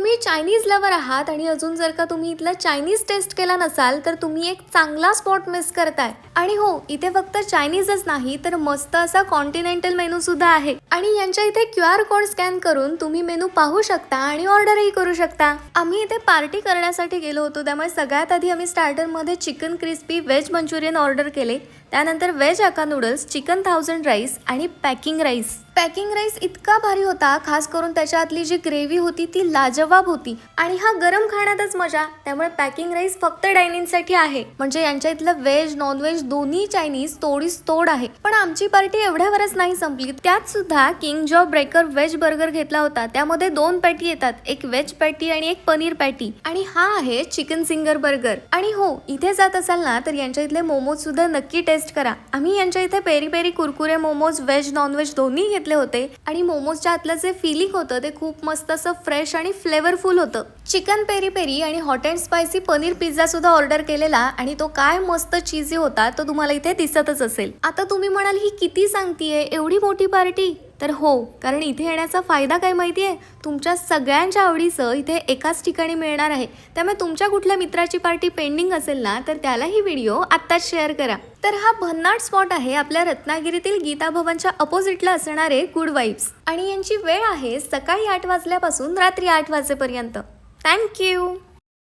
तुम्ही Chinese lover आहात आणि अजून जर का तुम्ही इथला चायनीज टेस्ट केला नसाल तर तुम्ही एक चांगला स्पॉट मिस करताय। आणि हो, इथे फक्त चायनीजच नाही तर मस्त असा कॉन्टिनेंटल मेनू सुद्धा आहे आणि यांच्या इथे QR कोड स्कॅन करून तुम्ही मेनू पाहू शकता आणि ऑर्डरही करू शकता। आम्ही इथे पार्टी करण्यासाठी गेलो होतो, त्यामुळे सगळ्यात आधी आम्ही स्टार्टर मध्ये chicken crispy veg Manchurian order केले, त्यानंतर veg hakka noodles, chicken 1000 rice आणि पॅकिंग राईस। पॅकिंग राईस इतका भारी होता, खास करून त्याच्यातली जी ग्रेव्ही होती ती लाजवाब होती आणि हा गरम खाण्यातच मजा। त्यामुळे पॅकिंग राईस फक्त डायनिंग साठी आहे, म्हणजे यांच्या इथलं व्हेज नॉन व्हेज दोन्ही चायनीज तोडीस तोड आहे। पण आमची पार्टी एवढ्यावरच नाही संपली, त्यात सुद्धा किंग जॉ ब्रेकर व्हेज बर्गर घेतला होता। त्यामध्ये 2 पॅटी येतात, एक व्हेज पॅटी आणि एक पनीर पॅटी, आणि हा आहे चिकन सिंगर बर्गर। आणि हो, इथे जात असाल ना तर यांच्या इथले मोमोज सुद्धा नक्की टेस्ट करा। आम्ही यांच्या इथे पेरी पेरी कुरकुरे मोमोज व्हेज नॉन व्हेज दोन्ही घेतले होते आणि मोमोजच्या आतलं जे फिलिंग होतं ते खूप मस्त असं फ्रेश आणि फ्लेवरफुल होतं। चिकन पेरी पेरी आणि hot and spicy paneer pizza सुद्धा ऑर्डर केलेला आणि तो काय मस्त चीजी होता, तो तुम्हाला इथे दिसतच असेल। आता तुम्ही म्हणाल ही किती सांगतीये, एवढी मोठी पार्टी? तर हो, कारण इथे येण्याचा फायदा काय माहितीये, तुमच्या सगळ्यांच्या आवडीचं इथे एकाच ठिकाणी मिळणार आहे। त्यामुळे तुमच्या कुठल्या मित्राची पार्टी पेंडिंग असेल ना तर त्याला ही व्हिडिओ आत्ताच शेअर करा। तर हा भन्नाट स्पॉट आहे आपल्या रत्नागिरीतील गीता भवनच्या अपोजिटला असणारे गुड वाइब्स, आणि यांची वेळ आहे सकाळी 8 वाजल्यापासून रात्री 8 वाजेपर्यंत। थँक्यू।